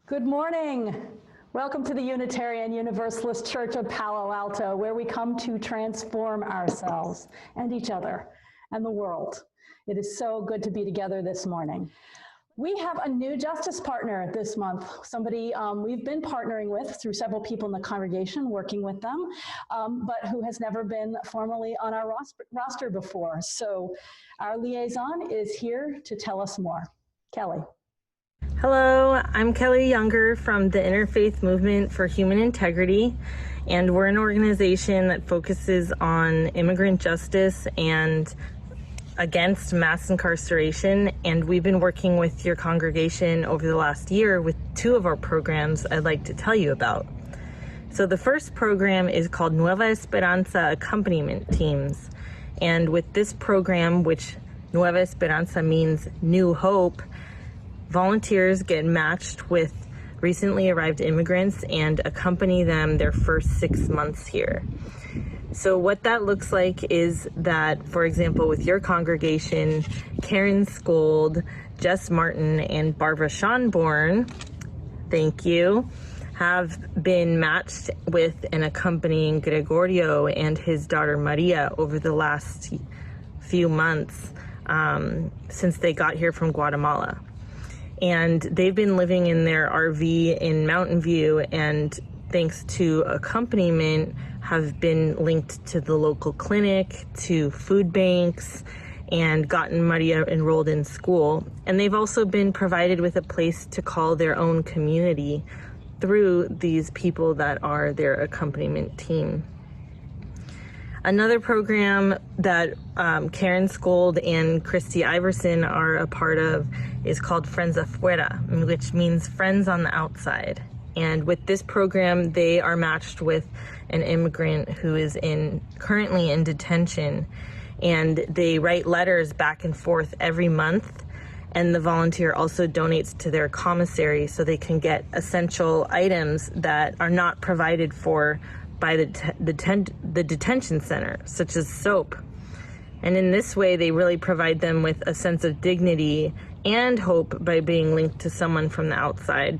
Good morning. Welcome to the Unitarian Universalist Church of Palo Alto, where we come to transform ourselves and each other and the world. It is so good to be together this morning. We have a new justice partner this month, somebody we've been partnering with through several people in the congregation, working with them, but who has never been formally on our roster before. So our liaison is here to tell us more. Kelly. Hello, I'm Kelly Younger from the Interfaith Movement for Human Integrity, and we're an organization that focuses on immigrant justice and against mass incarceration, and we've been working with your congregation over the last year with two of our programs I'd like to tell you about. So the first program is called Nueva Esperanza Accompaniment Teams, and with this program, which Nueva Esperanza means new hope, volunteers get matched with recently arrived immigrants and accompany them their first 6 months here. So what that looks like is that, for example, with your congregation, Karen Skold, Jess Martin, and Barbara Schonborn, thank you, have been matched with an accompanying Gregorio and his daughter Maria over the last few months since they got here from Guatemala. And they've been living in their RV in Mountain View, and thanks to Accompaniment, have been linked to the local clinic, to food banks, and gotten Maria enrolled in school. And they've also been provided with a place to call their own community through these people that are their accompaniment team. Another program that Karen Skold and Christy Iverson are a part of is called Friends Afuera, which means friends on the outside. And with this program, they are matched with an immigrant who is currently in detention, and they write letters back and forth every month. And the volunteer also donates to their commissary so they can get essential items that are not provided for by the detention center, such as soap. And in this way, they really provide them with a sense of dignity and hope by being linked to someone from the outside.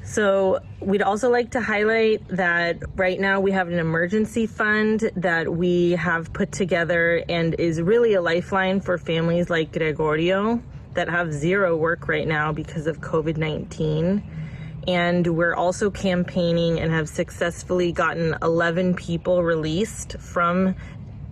So we'd also like to highlight that right now we have an emergency fund that we have put together and is really a lifeline for families like Gregorio that have zero work right now because of COVID-19. And we're also campaigning and have successfully gotten 11 people released from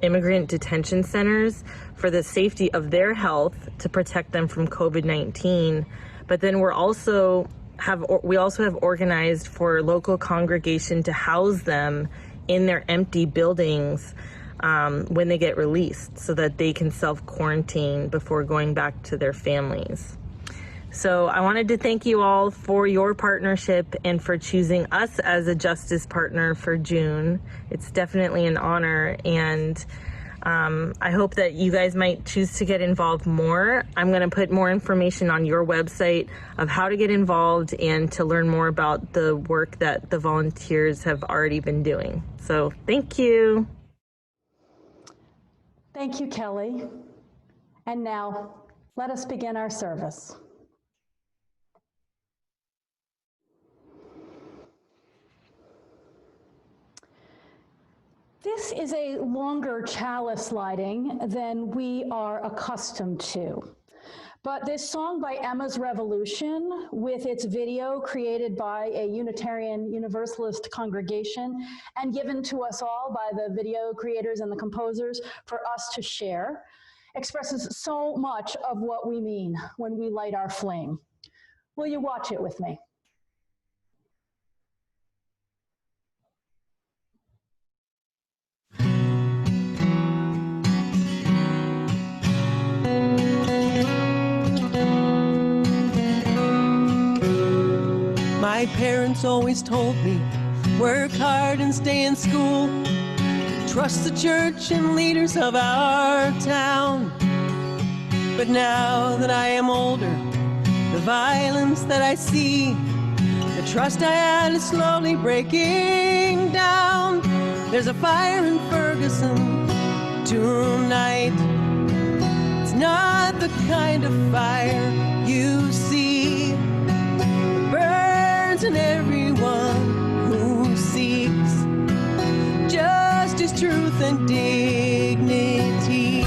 immigrant detention centers for the safety of their health to protect them from COVID-19. But then we also have organized for local congregation to house them in their empty buildings when they get released so that they can self-quarantine before going back to their families. So I wanted to thank you all for your partnership and for choosing us as a justice partner for June. It's definitely an honor, and I hope that you guys might choose to get involved more. I'm going to put more information on your website of how to get involved and to learn more about the work that the volunteers have already been doing. So thank you. Thank you, Kelly. And now, let us begin our service. This is a longer chalice lighting than we are accustomed to. But this song by Emma's Revolution, with its video created by a Unitarian Universalist congregation and given to us all by the video creators and the composers for us to share, expresses so much of what we mean when we light our flame. Will you watch it with me? My parents always told me, work hard and stay in school. Trust the church and leaders of our town. But now that I am older, the violence that I see, the trust I had is slowly breaking down. There's a fire in Ferguson tonight. It's not the kind of fire you see and everyone who seeks justice, truth, and dignity.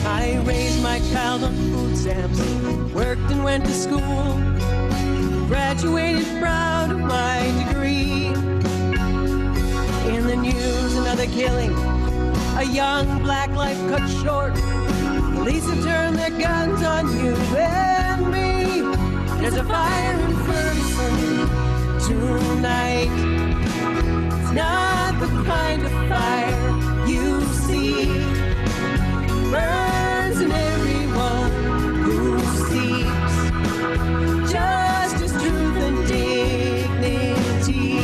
I raised my child on food stamps, worked and went to school, graduated proud of my degree. In the news, another killing, a young black life cut short. Police have turned their guns on you and me. There's a fire in Ferguson tonight. It's not the kind of fire you see. Burns in everyone who seeks justice, truth, and dignity.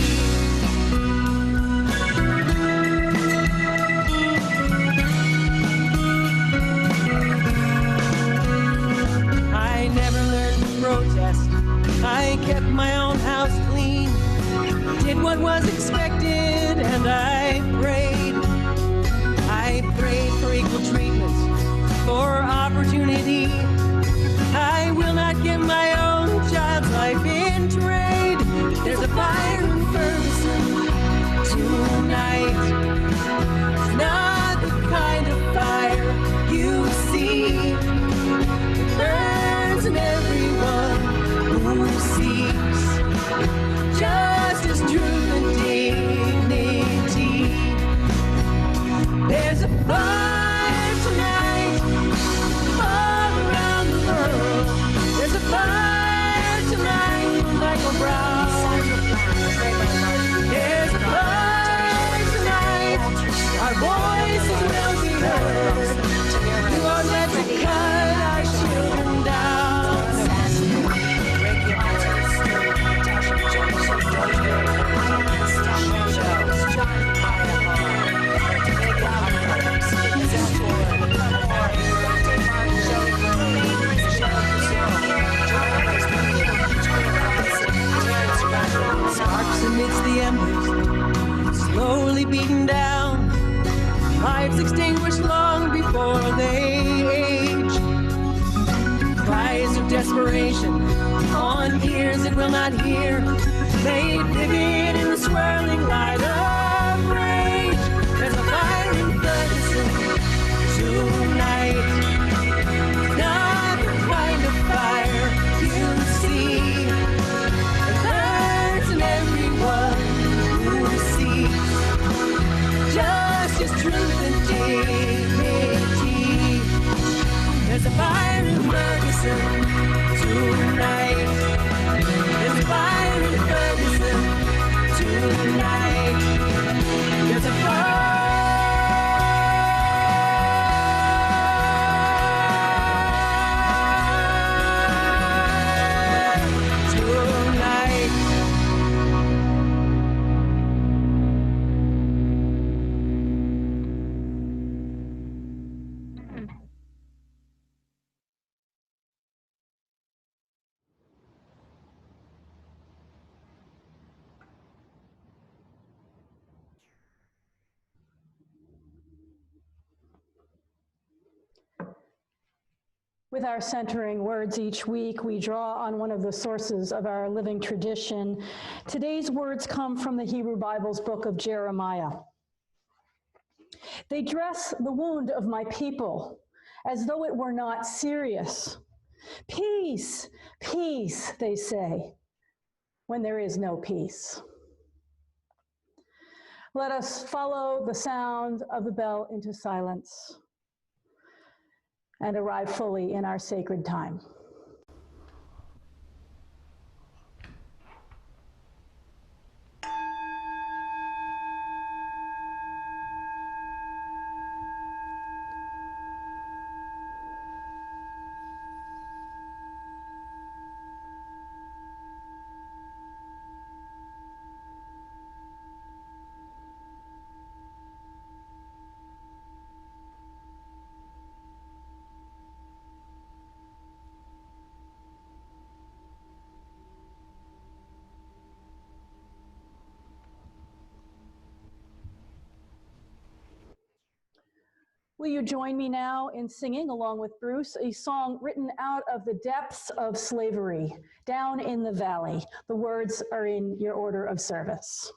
I never learned to protest. I kept my own house clean, did what was expected, and I prayed. I prayed for equal treatment, for opportunity. I will not give my own child's life in trade. There's a fire in Ferguson tonight. It's not the kind of fire you see. It burns in everyone who seeks justice, truth, and dignity. There's a fire tonight all around the world. There's a fire tonight for Michael Brown. There's a fire tonight. Our voices will be heard. You are meant to cut our children down. Sparks amidst the embers, slowly beaten down. Lives extinguished long before they age. Cries of desperation on ears it will not hear, made vivid in the swirling light of rage. There's a fire in Ferguson tonight. Not the kind of fire you see. It burns in everyone who seeks justice, truth, and dignity. There's a fire in Ferguson tonight. There's a fire in Ferguson tonight. There's a fire. With our centering words each week, we draw on one of the sources of our living tradition. Today's words come from the Hebrew Bible's book of Jeremiah. They dress the wound of my people as though it were not serious. Peace, peace, they say, when there is no peace. Let us follow the sound of the bell into silence and arrive fully in our sacred time. will you join me now in singing, along with Bruce, a song written out of the depths of slavery, Down in the Valley. The words are in your order of service.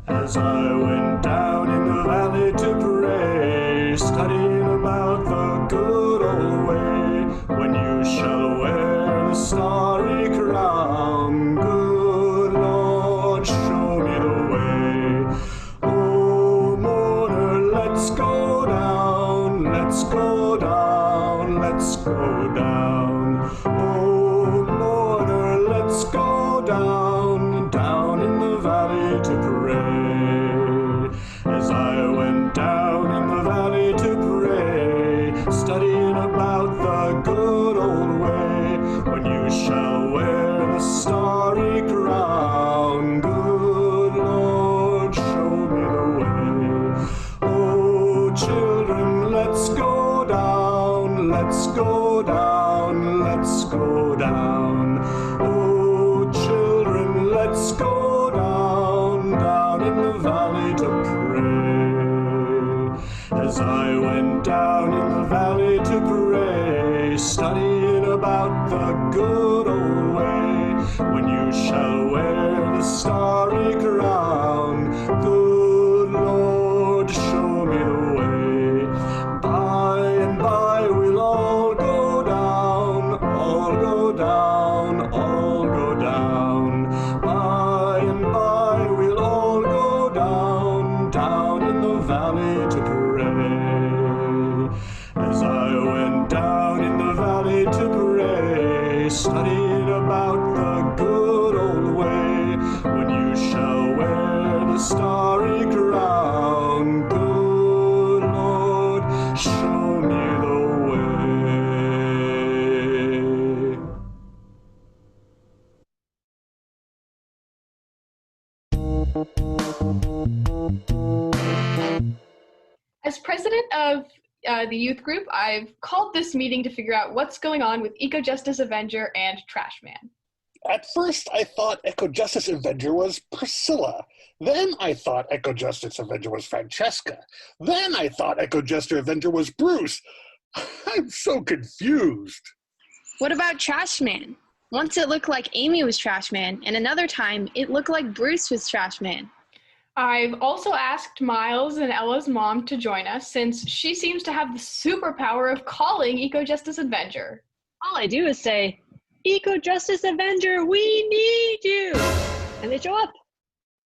As I went down in the valley to pray, studying about the good old way, when you shall wear the starry crown, good Lord, show me the way. Oh, mourner, let's go down, let's go down, let's go down. Oh, mourner, let's go down, down in the valley to pray. As I went down in the valley to pray, studying about the good old way, when you shall wear the starry crown, good Lord, show me the way. Oh, children, let's go down, let's go down, let's go down. Oh, children, let's go down, down in the valley to pray. As I went down in the valley to pray, studying about the good old way, when you shall wear the starry crown, good Lord, show me the way. By and by we'll all go down, all go down, all go down. By and by we'll all go down, down in the valley to pray. As I went down in the valley to pray, studying about the good old way, when you shall wear the starry crown, good Lord, show me the way. As president of the youth group, I've called this meeting to figure out what's going on with Eco-Justice Avenger and Trash Man. At first, I thought Eco-Justice Avenger was Priscilla. Then I thought Eco-Justice Avenger was Francesca. Then I thought Eco-Justice Avenger was Bruce. I'm so confused. What about Trash Man? Once it looked like Amy was Trash Man, and another time it looked like Bruce was Trash Man. I've also asked Miles and Ella's mom to join us, since she seems to have the superpower of calling Eco-Justice Avenger. All I do is say, Eco-Justice Avenger, we need you! And they show up.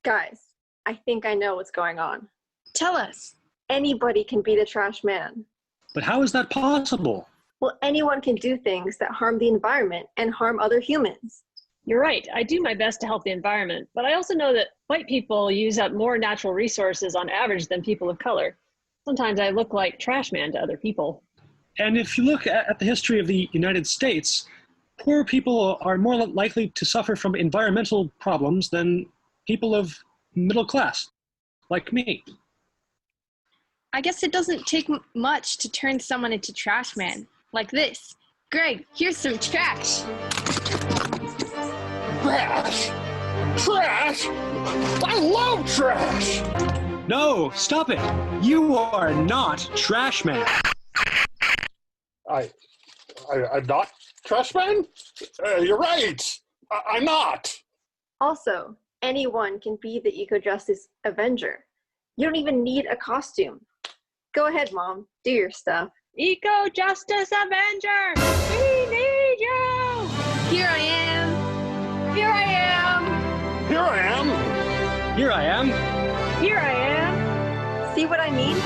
Guys, I think I know what's going on. Tell us. Anybody can be the trash man. But how is that possible? Well, anyone can do things that harm the environment and harm other humans. You're right, I do my best to help the environment, but I also know that white people use up more natural resources on average than people of color. Sometimes I look like trash man to other people. And if you look at the history of the United States, poor people are more likely to suffer from environmental problems than people of middle class, like me. I guess it doesn't take much to turn someone into trash man, like this. Greg, here's some trash. Trash! Trash! I love trash! No, stop it! You are not Trash Man. I'm not Trash Man? You're right! I'm not! Also, anyone can be the Eco-Justice Avenger. You don't even need a costume. Go ahead, Mom. Do your stuff. Eco-Justice Avenger! We need you! Here I am. Here I am. Here I am. Here I am. Here I am. See what I mean?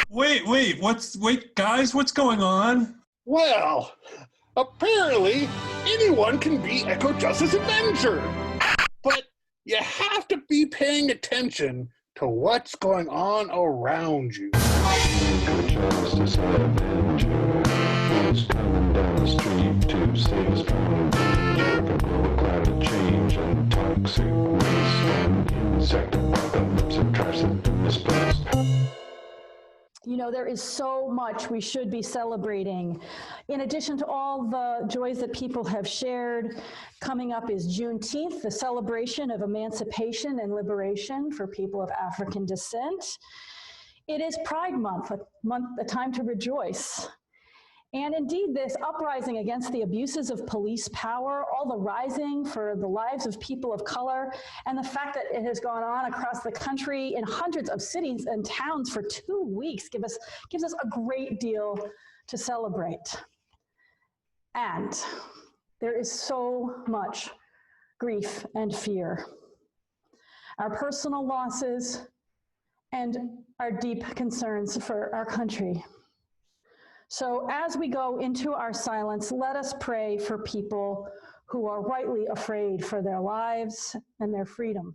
Wait, guys, what's going on? Well, apparently anyone can be Eco-Justice Avenger. But you have to be paying attention to what's going on around you. Justice Avenger is coming down the street to save us from danger, global climate change and toxic waste and insect apocalypse and trash that's been misplaced. You know, there is so much we should be celebrating. In addition to all the joys that people have shared, coming up is Juneteenth, the celebration of emancipation and liberation for people of African descent. It is Pride Month, a time to rejoice. And indeed, this uprising against the abuses of police power, all the rising for the lives of people of color, and the fact that it has gone on across the country in hundreds of cities and towns for 2 weeks gives us a great deal to celebrate. And there is so much grief and fear. Our personal losses and our deep concerns for our country. So as we go into our silence, let us pray for people who are rightly afraid for their lives and their freedom.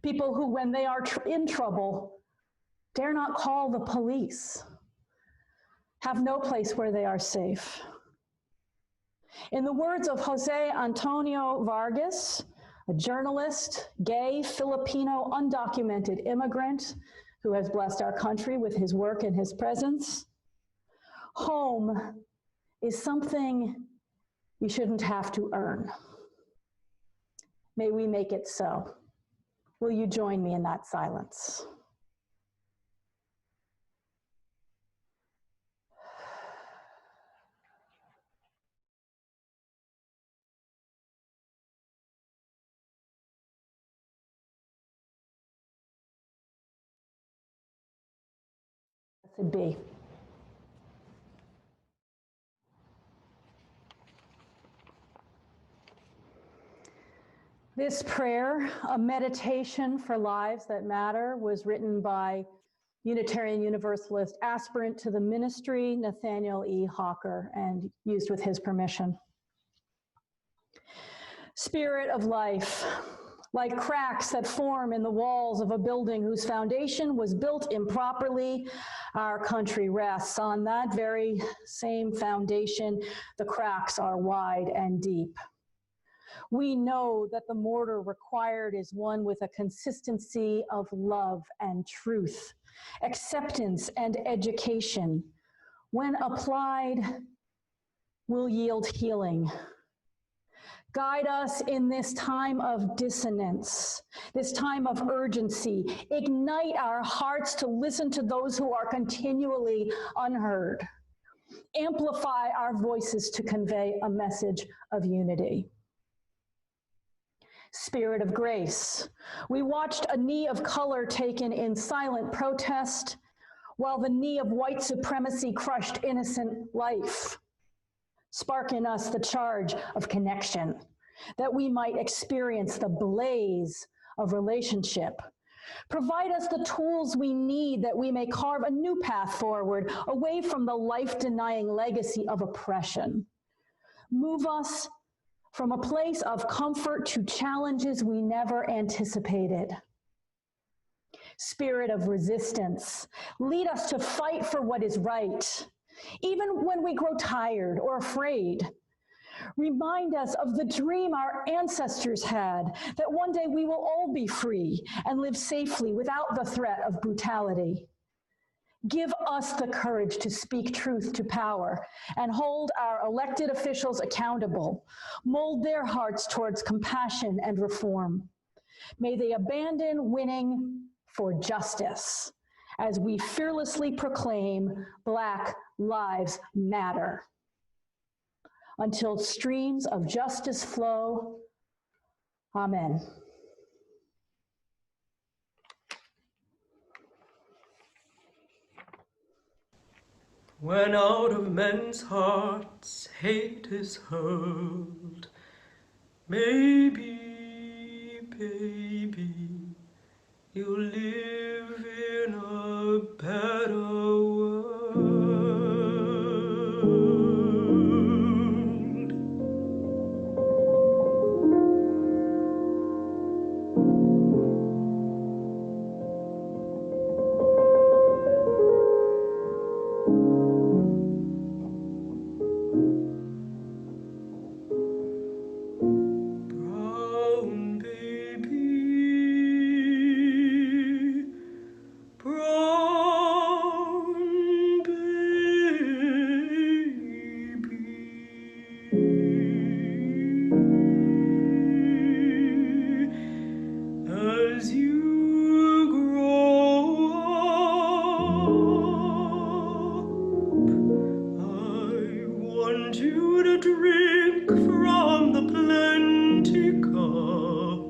People who, when they are in trouble, dare not call the police, have no place where they are safe. In the words of Jose Antonio Vargas, a journalist, gay, Filipino, undocumented immigrant who has blessed our country with his work and his presence, home is something you shouldn't have to earn. May we make it so. Will you join me in that silence? Blessed be. This prayer, a meditation for lives that matter, was written by Unitarian Universalist aspirant to the ministry, Nathaniel E. Hawker, and used with his permission. Spirit of life, like cracks that form in the walls of a building whose foundation was built improperly, our country rests on that very same foundation. The cracks are wide and deep. We know that the mortar required is one with a consistency of love and truth, acceptance and education. When applied, will yield healing. Guide us in this time of dissonance, this time of urgency. Ignite our hearts to listen to those who are continually unheard. Amplify our voices to convey a message of unity. Spirit of grace, we watched a knee of color taken in silent protest, while the knee of white supremacy crushed innocent life. Spark in us the charge of connection, that we might experience the blaze of relationship. Provide us the tools we need that we may carve a new path forward, away from the life-denying legacy of oppression. Move us from a place of comfort to challenges we never anticipated. Spirit of resistance, lead us to fight for what is right, even when we grow tired or afraid. Remind us of the dream our ancestors had, that one day we will all be free and live safely without the threat of brutality. Give us the courage to speak truth to power and hold our elected officials accountable. Mold their hearts towards compassion and reform. May they abandon winning for justice as we fearlessly proclaim Black Lives Matter. Until streams of justice flow, amen. When out of men's hearts hate is hurled, maybe, baby, you'll live in a better world. to drink from the plenty cup.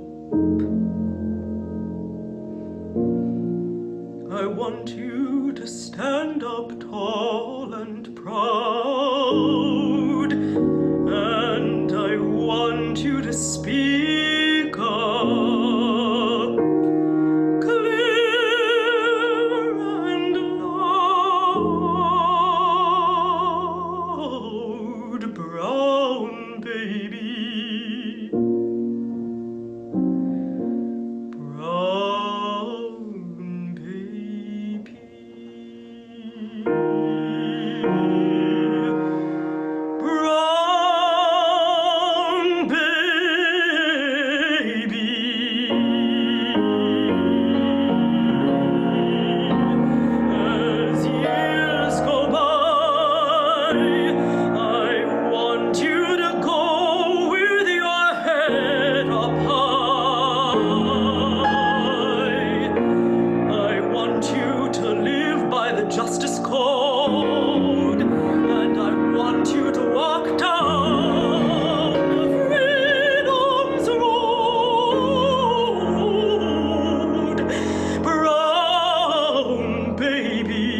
I want you to stand up tall and proud, and I want you to speak up clear and loud, brown baby, brown baby, brown baby. As years go by, I want you to go with your head up high. I want you to live by the justice code, and I want you to walk down freedom's road, brown baby.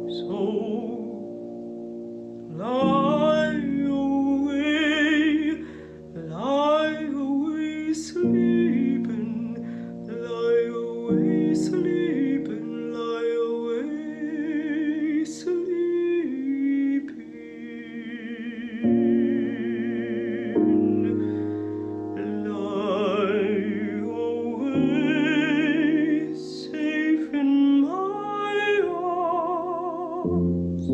So lie away, sleeping, lie away, sleeping, lie away, sleeping, lie away, safe in my arms.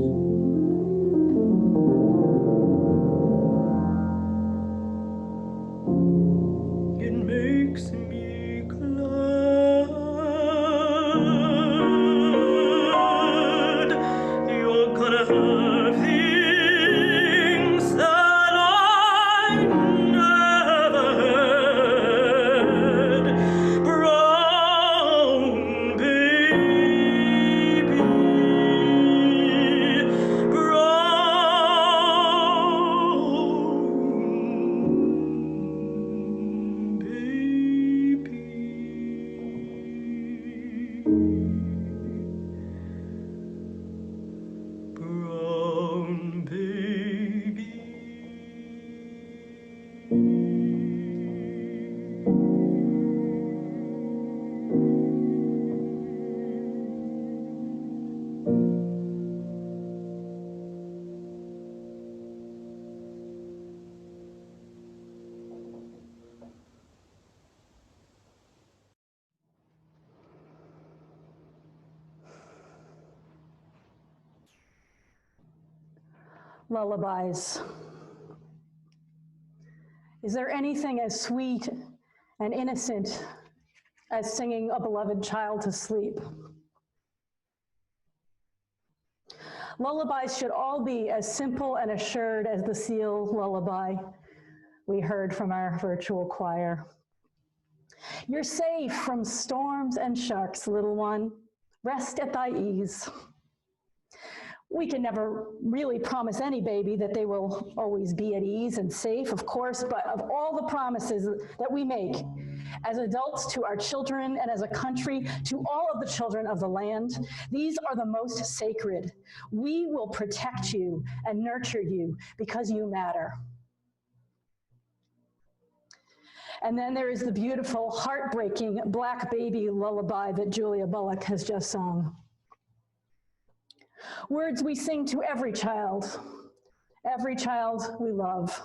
It makes me glad you're gonna have things that I never had, brown baby, brown baby, brown baby. Lullabies. Is there anything as sweet and innocent as singing a beloved child to sleep? Lullabies should all be as simple and assured as the seal lullaby we heard from our virtual choir. You're safe from storms and sharks, little one. Rest at thy ease. We can never really promise any baby that they will always be at ease and safe, of course, but of all the promises that we make as adults to our children and as a country to all of the children of the land, these are the most sacred. We will protect you and nurture you because you matter. And then there is the beautiful, heartbreaking Black Baby lullaby that Julia Bullock has just sung. Words we sing to every child we love.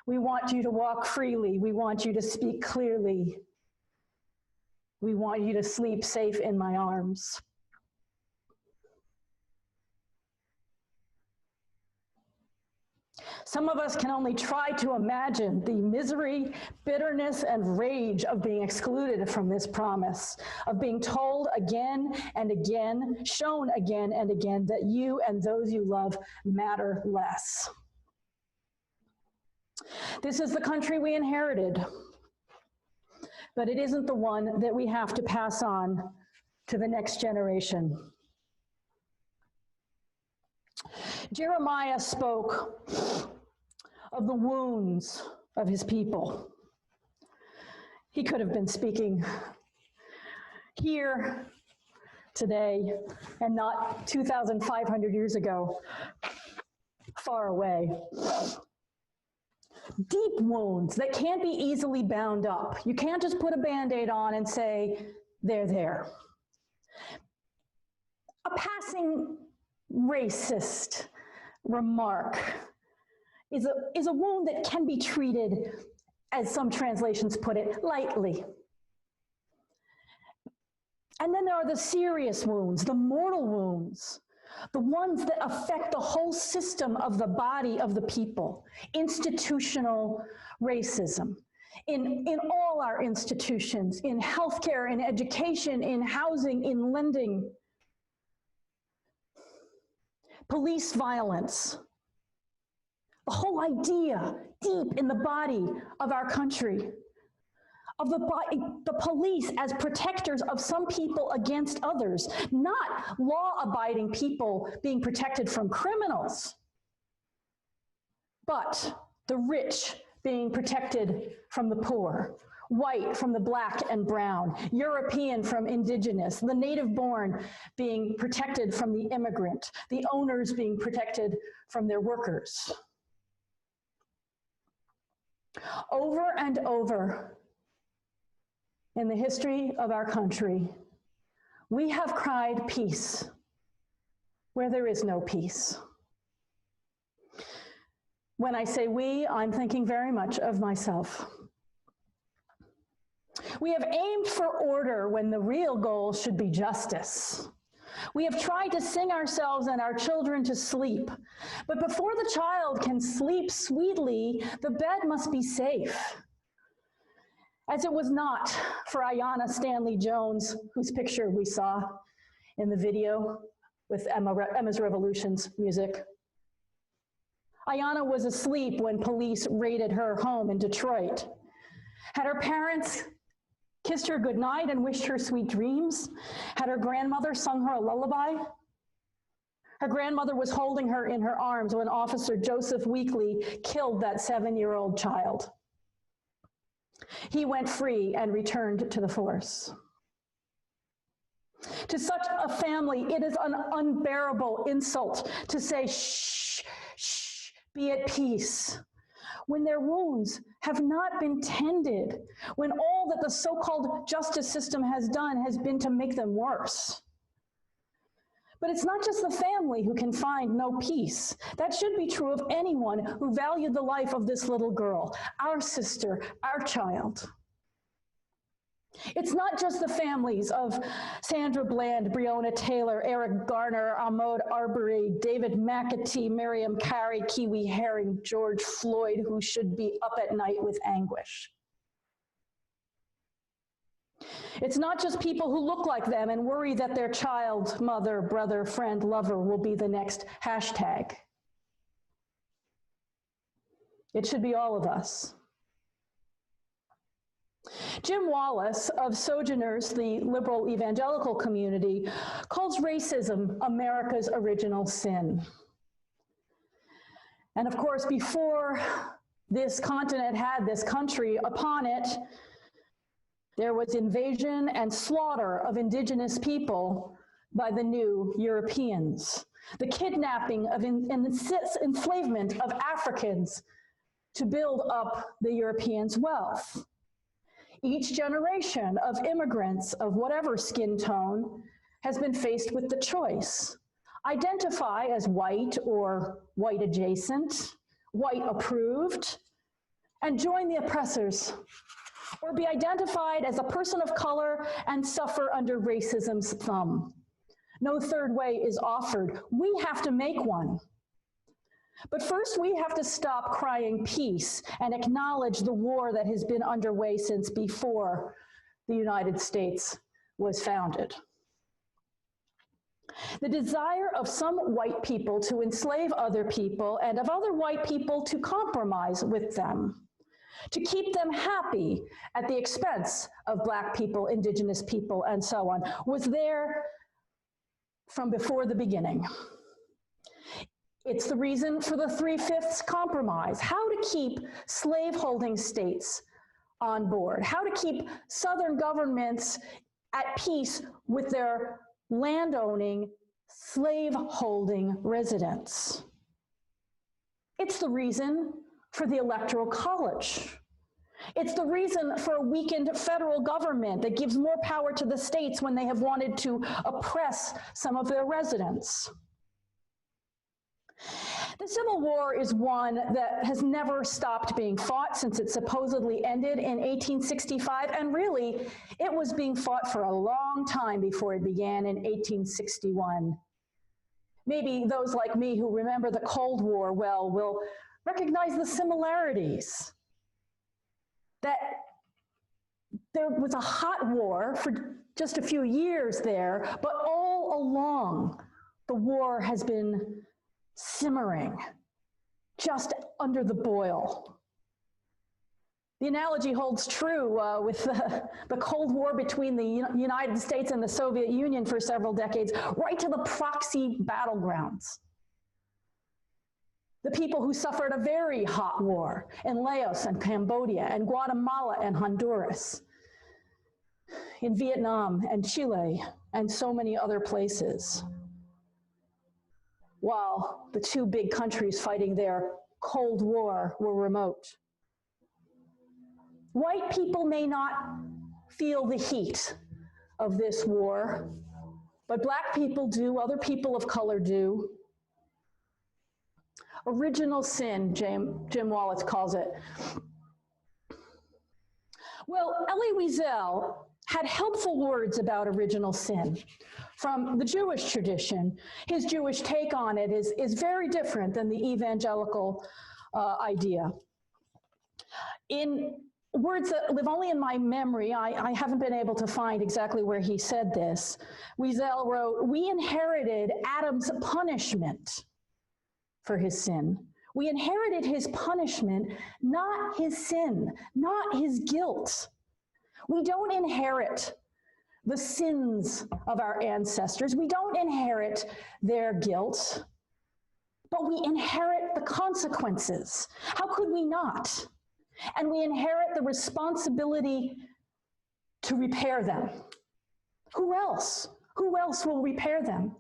We want you to walk freely. We want you to speak clearly. We want you to sleep safe in my arms. Some of us can only try to imagine the misery, bitterness, and rage of being excluded from this promise, of being told again and again, shown again and again that you and those you love matter less. This is the country we inherited, but it isn't the one that we have to pass on to the next generation. Jeremiah spoke of the wounds of his people. He could have been speaking here today and not 2,500 years ago, far away. Deep wounds that can't be easily bound up. You can't just put a Band-Aid on and say, they're there. A passing racist remark is a wound that can be treated, as some translations put it, lightly. And then there are the serious wounds, the mortal wounds, the ones that affect the whole system of the body of the people. Institutional racism in all our institutions, in healthcare, in education, in housing, in lending. Police violence. The whole idea deep in the body of our country, of the police as protectors of some people against others, not law-abiding people being protected from criminals, but the rich being protected from the poor, white from the black and brown, European from indigenous, the native-born being protected from the immigrant, the owners being protected from their workers. Over and over in the history of our country, we have cried peace where there is no peace. When I say we, I'm thinking very much of myself. We have aimed for order when the real goal should be justice. We have tried to sing ourselves and our children to sleep, but before the child can sleep sweetly, the bed must be safe. As it was not for Ayanna Stanley Jones, whose picture we saw in the video with Emma's Revolution's music. Ayanna was asleep when police raided her home in Detroit. Had her parents kissed her goodnight and wished her sweet dreams? Had her grandmother sung her a lullaby? Her grandmother was holding her in her arms when Officer Joseph Weekly killed that 7-year-old child. He went free and returned to the force. To such a family, it is an unbearable insult to say, shh, shh, be at peace, when their wounds have not been tended, when all that the so-called justice system has done has been to make them worse. But it's not just the family who can find no peace. That should be true of anyone who valued the life of this little girl, our sister, our child. It's not just the families of Sandra Bland, Breonna Taylor, Eric Garner, Ahmaud Arbery, David McAtee, Miriam Carey, Kiwi Herring, George Floyd, who should be up at night with anguish. It's not just people who look like them and worry that their child, mother, brother, friend, lover will be the next hashtag. It should be all of us. Jim Wallace of Sojourners, the liberal evangelical community, calls racism America's original sin. And of course, before this continent had this country upon it, there was invasion and slaughter of indigenous people by the new Europeans, the kidnapping of enslavement of Africans to build up the Europeans' wealth. Each generation of immigrants of whatever skin tone has been faced with the choice: identify as white or white adjacent, white approved, and join the oppressors, or be identified as a person of color and suffer under racism's thumb. No third way is offered. We have to make one. But first, we have to stop crying peace and acknowledge the war that has been underway since before the United States was founded. The desire of some white people to enslave other people and of other white people to compromise with them to keep them happy at the expense of Black people, indigenous people, and so on, was there from before the beginning. It's the reason for the 3/5 compromise, how to keep slaveholding states on board, how to keep Southern governments at peace with their landowning, slave-holding residents. It's the reason for the Electoral College. It's the reason for a weakened federal government that gives more power to the states when they have wanted to oppress some of their residents. The Civil War is one that has never stopped being fought since it supposedly ended in 1865, and really, it was being fought for a long time before it began in 1861. Maybe those like me who remember the Cold War well will recognize the similarities. That there was a hot war for just a few years there, but all along, the war has been simmering, just under the boil. The analogy holds true with the Cold War between the United States and the Soviet Union for several decades, right to the proxy battlegrounds. The people who suffered a very hot war in Laos and Cambodia and Guatemala and Honduras, in Vietnam and Chile and so many other places. While the two big countries fighting their Cold War were remote. White people may not feel the heat of this war, but Black people do, other people of color do. Original sin, Jim Wallace calls it. Well, Elie Wiesel had helpful words about original sin. From the Jewish tradition, his Jewish take on it is very different than the evangelical idea. In words that live only in my memory, I haven't been able to find exactly where he said this. Wiesel wrote, "We inherited Adam's punishment for his sin. We inherited his punishment, not his sin, not his guilt. We don't inherit the sins of our ancestors. We don't inherit their guilt, but we inherit the consequences. How could we not? And we inherit the responsibility to repair them. Who else? Who else will repair them?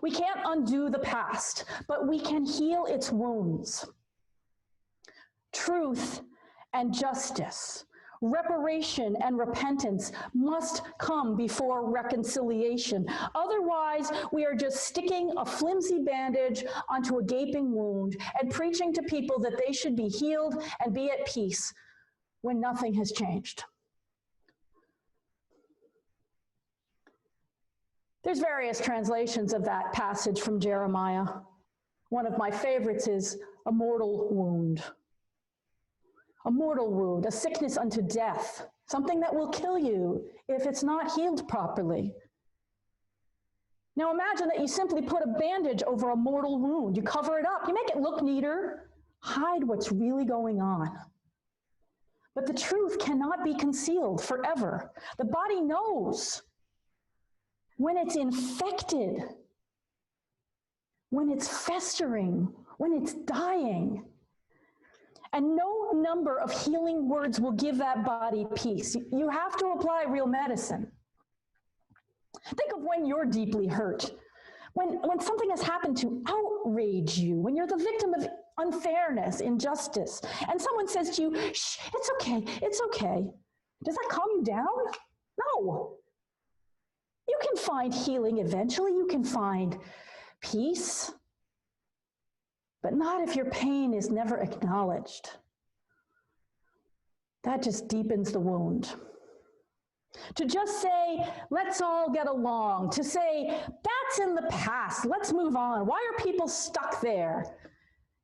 We can't undo the past, but we can heal its wounds. Truth and justice, reparation and repentance must come before reconciliation. Otherwise, we are just sticking a flimsy bandage onto a gaping wound and preaching to people that they should be healed and be at peace when nothing has changed. There's various translations of that passage from Jeremiah. One of my favorites is a mortal wound. A mortal wound, a sickness unto death, something that will kill you if it's not healed properly. Now imagine that you simply put a bandage over a mortal wound. You cover it up, you make it look neater, hide what's really going on. But the truth cannot be concealed forever. The body knows when it's infected, when it's festering, when it's dying. And no number of healing words will give that body peace. You have to apply real medicine. Think of when you're deeply hurt, when something has happened to outrage you, when you're the victim of unfairness, injustice, and someone says to you, "Shh, it's okay, it's okay." Does that calm you down? No. You can find healing eventually, you can find peace, but not if your pain is never acknowledged. That just deepens the wound. To just say, let's all get along, to say, that's in the past, let's move on. Why are people stuck there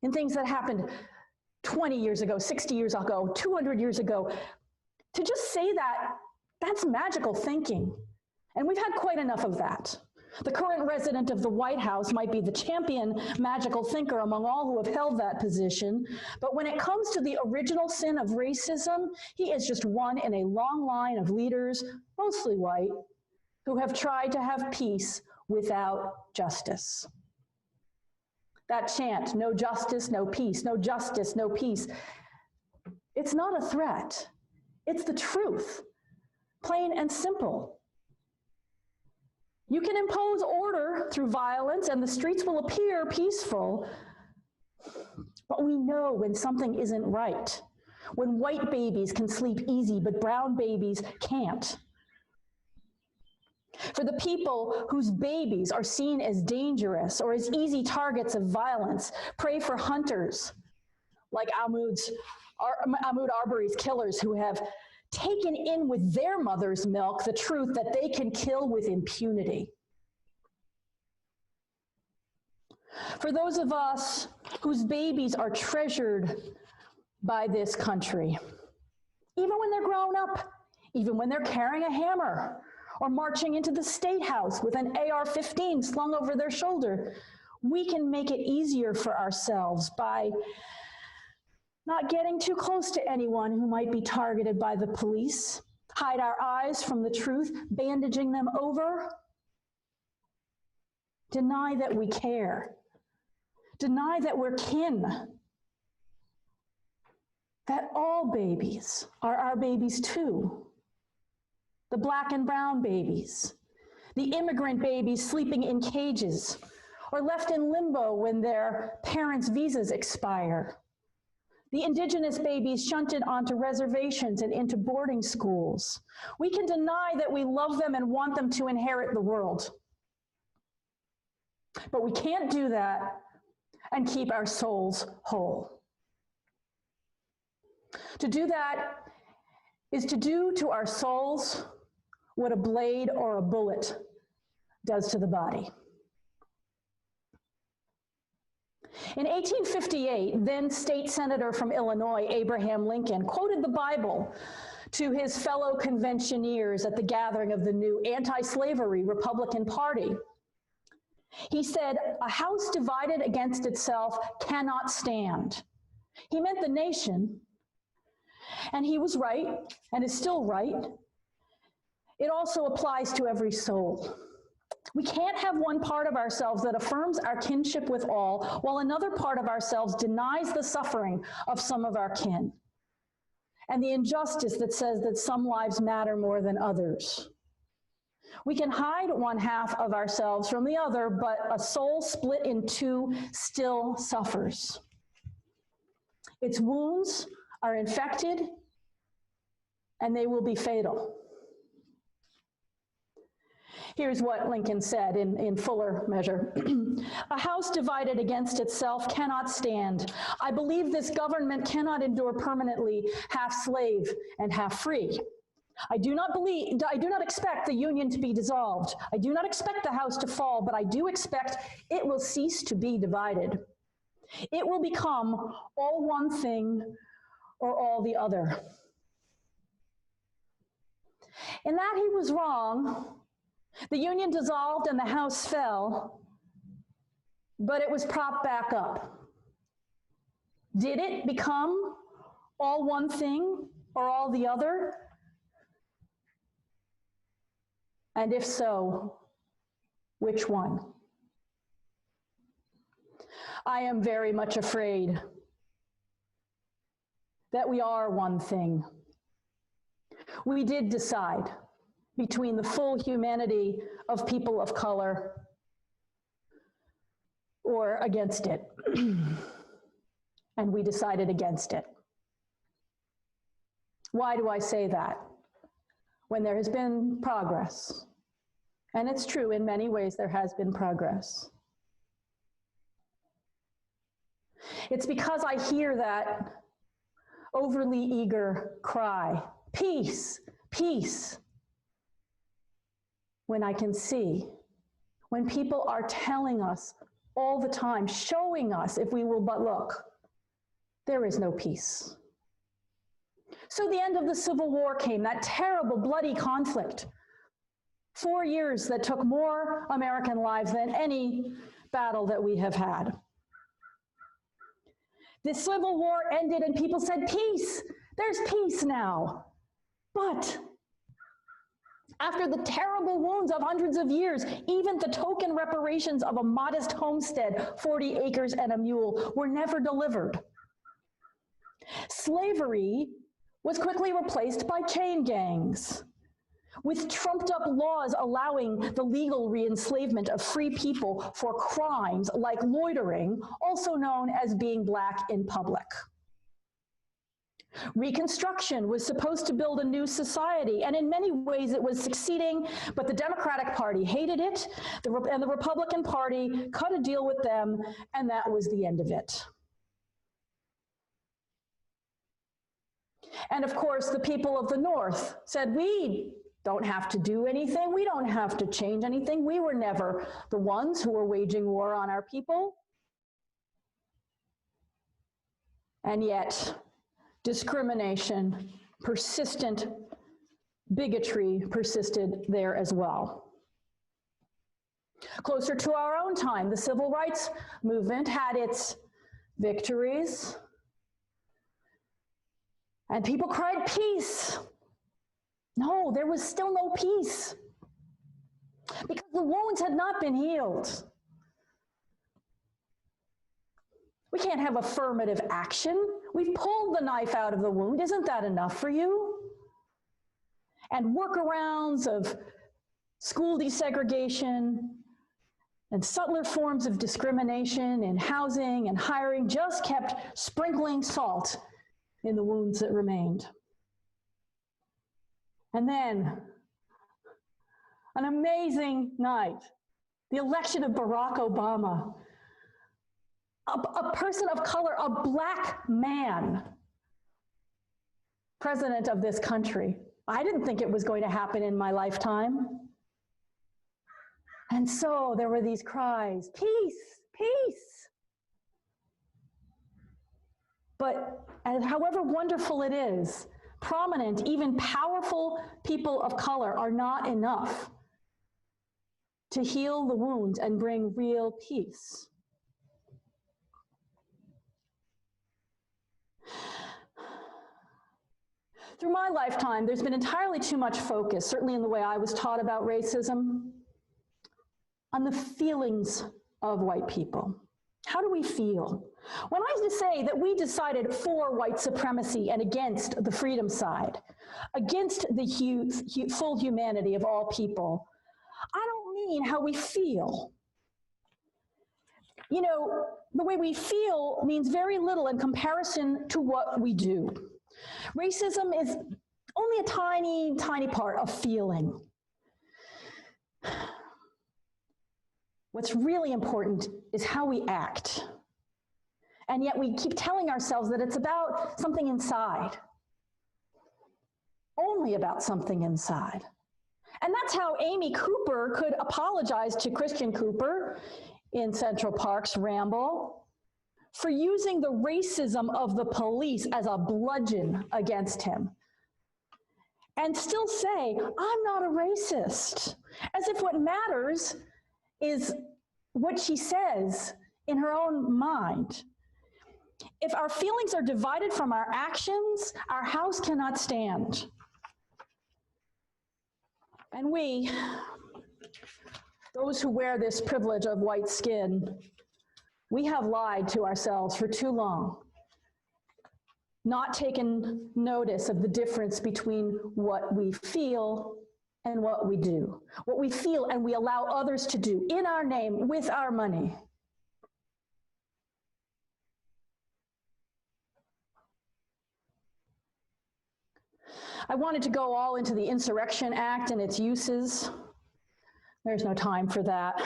in things that happened 20 years ago, 60 years ago, 200 years ago? To just say that, that's magical thinking. And we've had quite enough of that. The current resident of the White House might be the champion magical thinker among all who have held that position, but when it comes to the original sin of racism, he is just one in a long line of leaders, mostly white, who have tried to have peace without justice. That chant, no justice, no peace, no justice, no peace, it's not a threat. It's the truth, plain and simple. You can impose order through violence and the streets will appear peaceful, but we know when something isn't right, when white babies can sleep easy but brown babies can't. For the people whose babies are seen as dangerous or as easy targets of violence, pray for hunters like Ahmaud Arbery's killers who have taken in with their mother's milk the truth that they can kill with impunity. For those of us whose babies are treasured by this country, even when they're grown up, even when they're carrying a hammer or marching into the State House with an AR-15 slung over their shoulder, we can make it easier for ourselves by not getting too close to anyone who might be targeted by the police, hide our eyes from the truth, bandaging them over, deny that we care, deny that we're kin, that all babies are our babies too, the black and brown babies, the immigrant babies sleeping in cages or left in limbo when their parents' visas expire, the indigenous babies shunted onto reservations and into boarding schools. We can deny that we love them and want them to inherit the world. But we can't do that and keep our souls whole. To do that is to do to our souls what a blade or a bullet does to the body. In 1858, then state senator from Illinois, Abraham Lincoln, quoted the Bible to his fellow conventioneers at the gathering of the new anti-slavery Republican Party. He said, "A house divided against itself cannot stand." He meant the nation, and he was right, and is still right. It also applies to every soul. We can't have one part of ourselves that affirms our kinship with all, while another part of ourselves denies the suffering of some of our kin, and the injustice that says that some lives matter more than others. We can hide one half of ourselves from the other, but a soul split in two still suffers. Its wounds are infected, and they will be fatal. Here's what Lincoln said in fuller measure. "A house divided against itself cannot stand. I believe this government cannot endure permanently half slave and half free. I do not expect the Union to be dissolved. I do not expect the house to fall, but I do expect it will cease to be divided. It will become all one thing or all the other." In that he was wrong. The Union dissolved and the house fell, but it was propped back up. Did it become all one thing or all the other? And if so, which one? I am very much afraid that we are one thing. We did decide between the full humanity of people of color or against it. And we decided against it. Why do I say that? When there has been progress, and it's true, in many ways there has been progress. It's because I hear that overly eager cry, "Peace, peace," when I can see, when people are telling us all the time, showing us, if we will but look, there is no peace. So the end of the Civil War came, that terrible, bloody conflict. 4 years that took more American lives than any battle that we have had. The Civil War ended and people said, peace, there's peace now. But after the terrible wounds of hundreds of years, even the token reparations of a modest homestead, 40 acres and a mule, were never delivered. Slavery was quickly replaced by chain gangs, with trumped-up laws allowing the legal re-enslavement of free people for crimes like loitering, also known as being black in public. Reconstruction was supposed to build a new society, and in many ways it was succeeding, but the Democratic Party hated it, and the Republican Party cut a deal with them, and that was the end of it. And of course, the people of the North said, we don't have to do anything, we don't have to change anything, we were never the ones who were waging war on our people. And yet, discrimination, persistent bigotry persisted there as well. Closer to our own time, the civil rights movement had its victories, and people cried peace. No, there was still no peace because the wounds had not been healed. We can't have affirmative action. We've pulled the knife out of the wound. Isn't that enough for you? And workarounds of school desegregation and subtler forms of discrimination in housing and hiring just kept sprinkling salt in the wounds that remained. And then, an amazing night, the election of Barack Obama, a person of color, a black man, president of this country. I didn't think it was going to happen in my lifetime. And so there were these cries, peace, peace. But however wonderful it is, prominent, even powerful people of color are not enough to heal the wounds and bring real peace. Through my lifetime, there's been entirely too much focus, certainly in the way I was taught about racism, on the feelings of white people. How do we feel? When I used to say that we decided for white supremacy and against the freedom side, against the full humanity of all people, I don't mean how we feel. You know, the way we feel means very little in comparison to what we do. Racism is only a tiny, tiny part of feeling. What's really important is how we act. And yet we keep telling ourselves that it's about something inside. Only about something inside. And that's how Amy Cooper could apologize to Christian Cooper in Central Park's Ramble for using the racism of the police as a bludgeon against him. And still say, I'm not a racist. As if what matters is what she says in her own mind. If our feelings are divided from our actions, our house cannot stand. And we, those who wear this privilege of white skin, we have lied to ourselves for too long, not taken notice of the difference between what we feel and what we do. What we feel and we allow others to do in our name, with our money. I wanted to go all into the Insurrection Act and its uses. There's no time for that.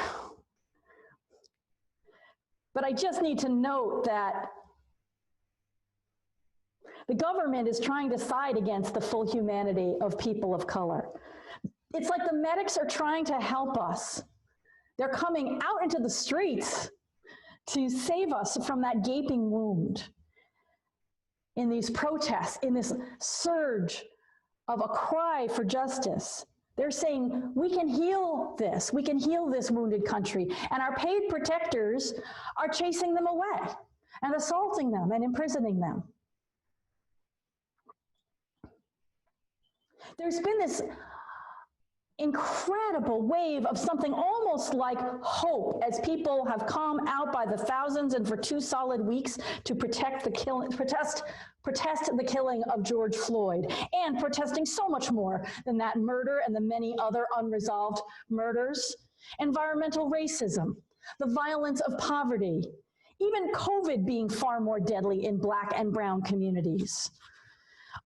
But I just need to note that the government is trying to side against the full humanity of people of color. It's like the medics are trying to help us. They're coming out into the streets to save us from that gaping wound in these protests, in this surge of a cry for justice. They're saying, we can heal this wounded country. And our paid protectors are chasing them away and assaulting them and imprisoning them. There's been this incredible wave of something almost like hope as people have come out by the thousands and for 2 solid weeks to protest the killing of George Floyd, and protesting so much more than that murder and the many other unresolved murders, environmental racism, the violence of poverty, even COVID being far more deadly in Black and brown communities.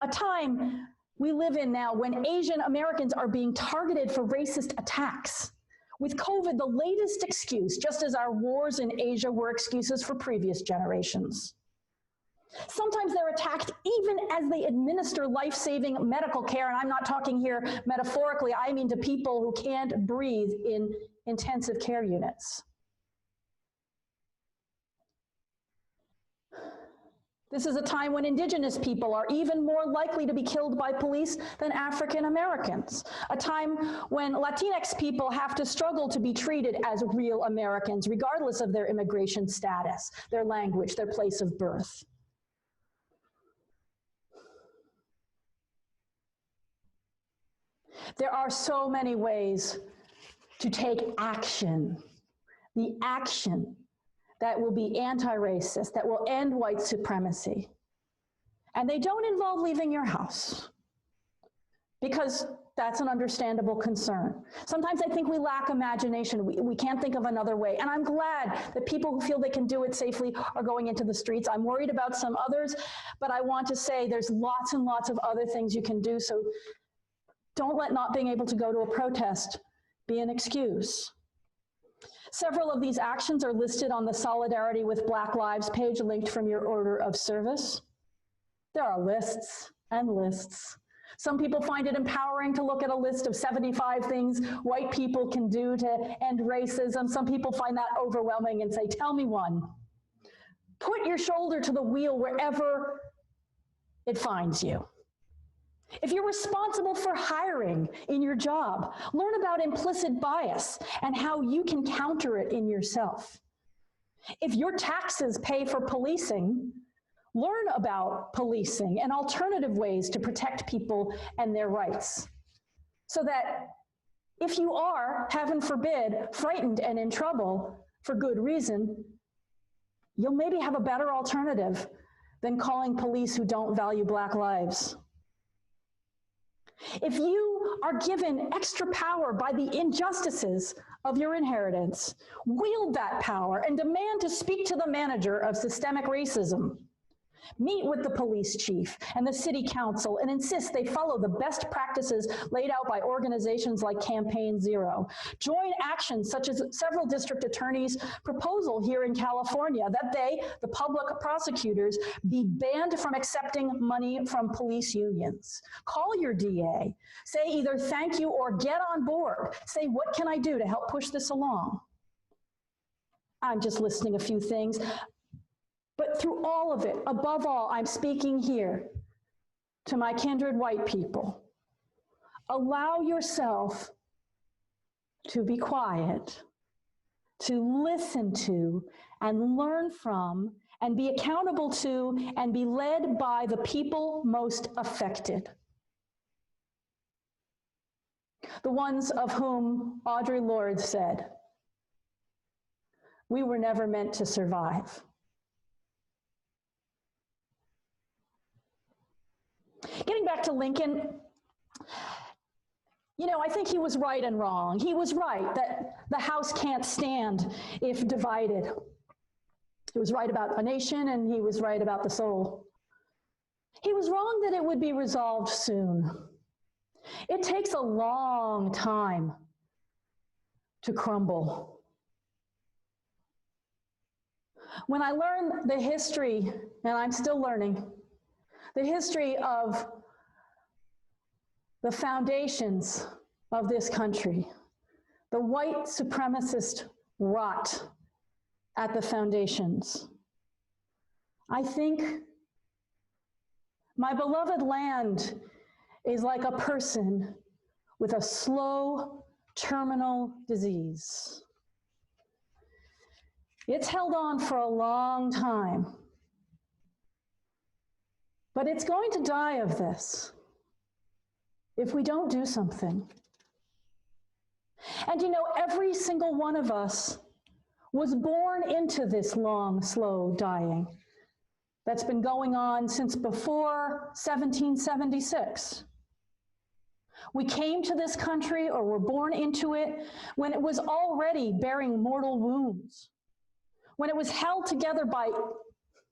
A time we live in now when Asian Americans are being targeted for racist attacks. With COVID, the latest excuse, just as our wars in Asia were excuses for previous generations. Sometimes they're attacked even as they administer life-saving medical care, and I'm not talking here metaphorically, I mean to people who can't breathe in intensive care units. This is a time when Indigenous people are even more likely to be killed by police than African Americans. A time when Latinx people have to struggle to be treated as real Americans, regardless of their immigration status, their language, their place of birth. There are so many ways to take action. The action that will be anti-racist, that will end white supremacy. And they don't involve leaving your house, because that's an understandable concern. Sometimes I think we lack imagination. We can't think of another way. And I'm glad that people who feel they can do it safely are going into the streets. I'm worried about some others, but I want to say there's lots and lots of other things you can do. So don't let not being able to go to a protest be an excuse. Several of these actions are listed on the Solidarity with Black Lives page linked from your order of service. There are lists and lists. Some people find it empowering to look at a list of 75 things white people can do to end racism. Some people find that overwhelming and say, tell me one. Put your shoulder to the wheel wherever it finds you. If you're responsible for hiring in your job, learn about implicit bias and how you can counter it in yourself. If your taxes pay for policing, learn about policing and alternative ways to protect people and their rights. So that if you are, heaven forbid, frightened and in trouble for good reason, you'll maybe have a better alternative than calling police who don't value Black lives. If you are given extra power by the injustices of your inheritance, wield that power and demand to speak to the manager of systemic racism. Meet with the police chief and the city council and insist they follow the best practices laid out by organizations like Campaign Zero. Join actions such as several district attorneys' proposal here in California that they, the public prosecutors, be banned from accepting money from police unions. Call your DA. Say either thank you or get on board. Say, what can I do to help push this along? I'm just listing a few things. But through all of it, above all, I'm speaking here to my kindred white people. Allow yourself to be quiet, to listen to and learn from and be accountable to and be led by the people most affected. The ones of whom Audre Lorde said, "We were never meant to survive." Getting back to Lincoln, you know, I think he was right and wrong. He was right that the House can't stand if divided. He was right about a nation, and he was right about the soul. He was wrong that it would be resolved soon. It takes a long time to crumble. When I learned the history, and I'm still learning, the history of the foundations of this country, the white supremacist rot at the foundations, I think my beloved land is like a person with a slow terminal disease. It's held on for a long time, but it's going to die of this if we don't do something. And you know, every single one of us was born into this long, slow dying that's been going on since before 1776. We came to this country, or were born into it, when it was already bearing mortal wounds, when it was held together by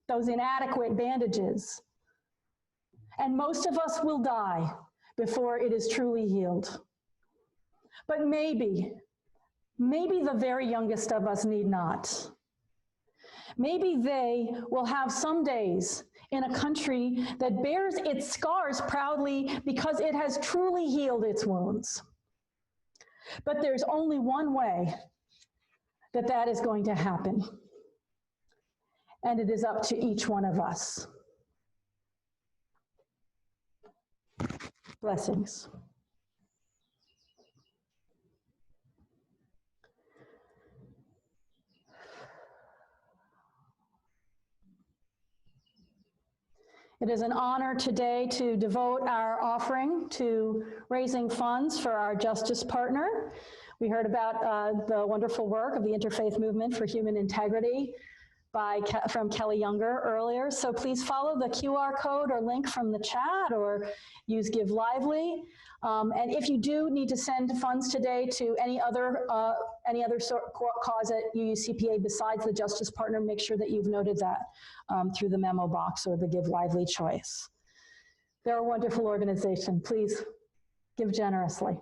those inadequate bandages. And most of us will die before it is truly healed. But maybe the very youngest of us need not. Maybe they will have some days in a country that bears its scars proudly because it has truly healed its wounds. But there's only one way that that is going to happen. And it is up to each one of us. Blessings. It is an honor today to devote our offering to raising funds for our justice partner. We heard about the wonderful work of the Interfaith Movement for Human Integrity from Kelly Younger earlier. So please follow the QR code or link from the chat, or use Give Lively. And if you do need to send funds today to any other cause at UUCPA besides the Justice Partner, make sure that you've noted that through the memo box or the Give Lively choice. They're a wonderful organization. Please give generously.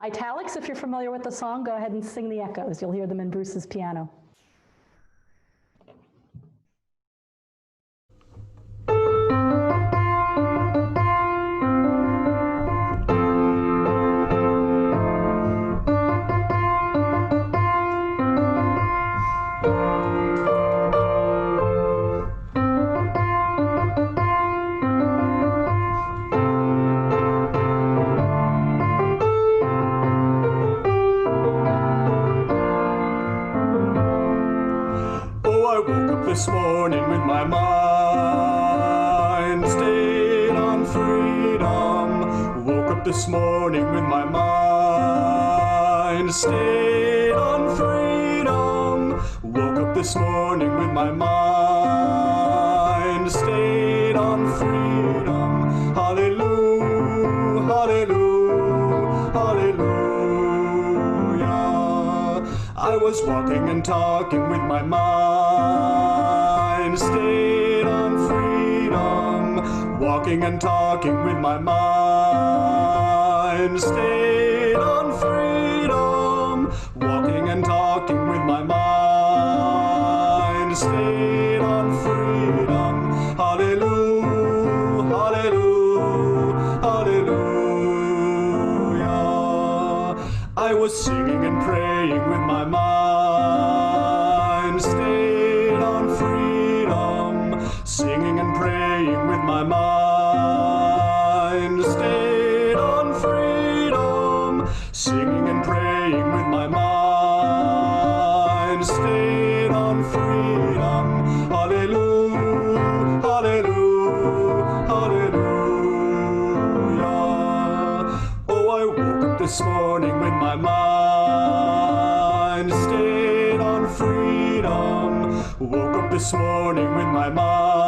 Italics, if you're familiar with the song, go ahead and sing the echoes. You'll hear them in Bruce's piano. This morning with my mind stayed on freedom. Woke up this morning with my mind stayed on freedom. Woke up this morning with my mind stayed on freedom. Hallelujah, hallelujah, hallelujah. I was walking and talking with my mind stayed on freedom. Walking and talking with my mind stayed on freedom. Walking and talking with my mind stayed on freedom. Hallelujah, hallelujah, hallelujah. I was singing and praying with my mind stayed on freedom. Singing and praying with my mind stayed on freedom. Singing and praying with my mind stayed on freedom. Hallelujah, hallelujah, hallelujah. Oh, I woke up this morning with my mind stayed on freedom. Woke up this morning with my mind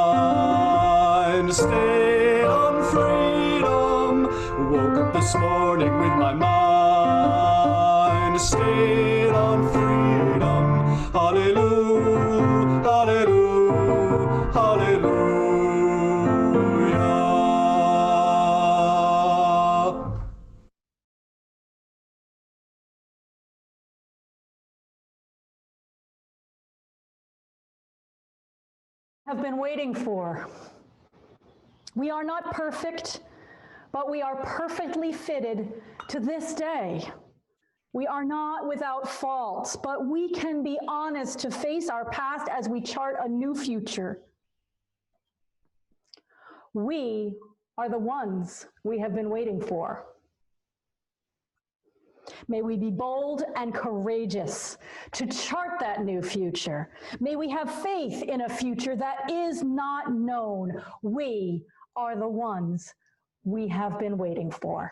stayed on freedom. Woke up this morning with my mind stayed on freedom. Hallelujah, hallelujah, hallelujah. Have been waiting for. We are not perfect, but we are perfectly fitted to this day. We are not without faults, but we can be honest to face our past as we chart a new future. We are the ones we have been waiting for. May we be bold and courageous to chart that new future. May we have faith in a future that is not known. We are the ones we have been waiting for.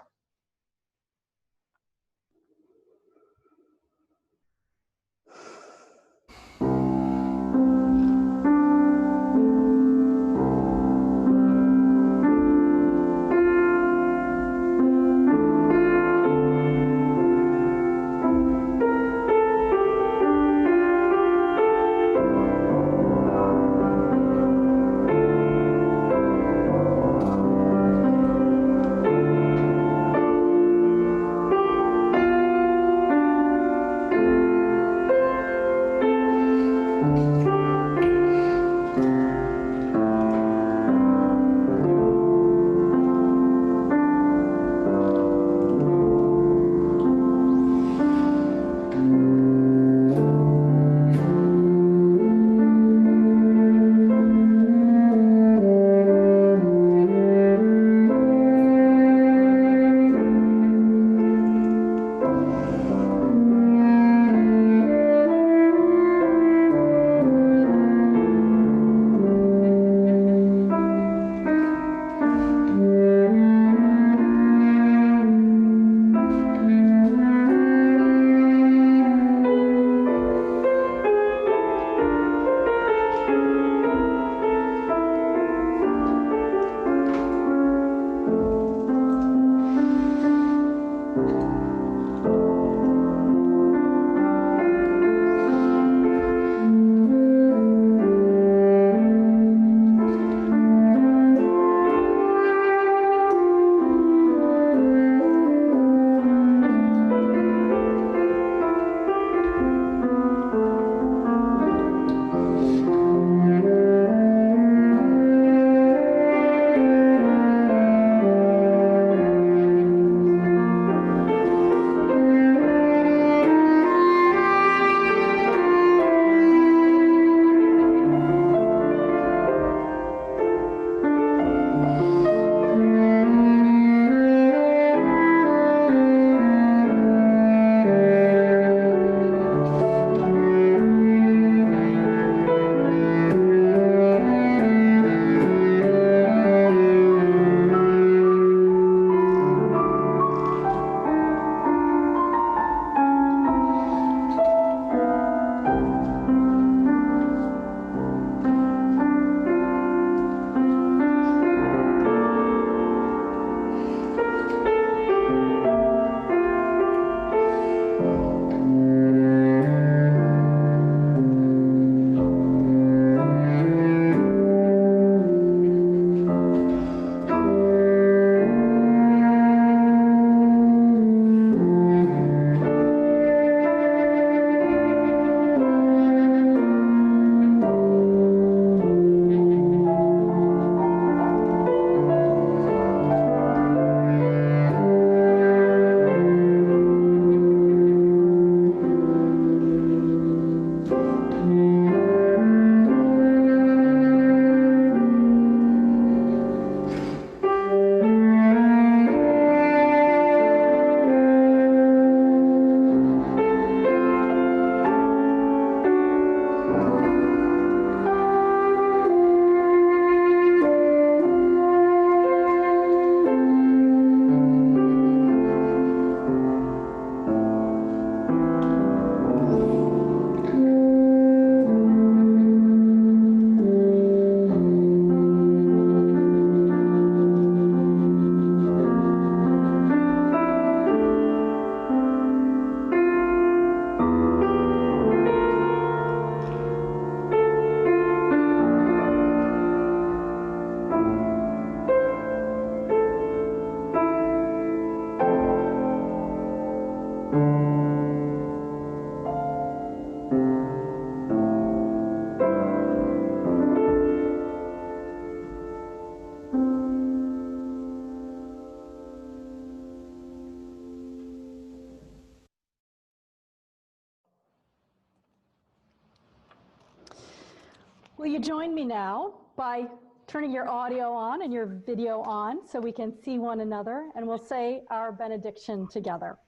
you join me now by turning your audio on and your video on so we can see one another, and we'll say our benediction together.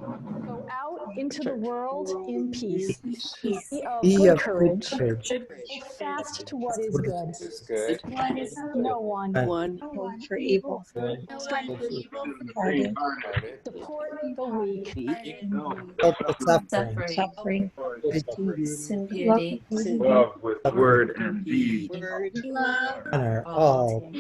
Go out into the world in peace. Be of good courage. Hold fast to what is good. No one for evil. Strive for evil. Support the weak. Help the suffering. Peace and beauty. Love with word and deed. Honor all.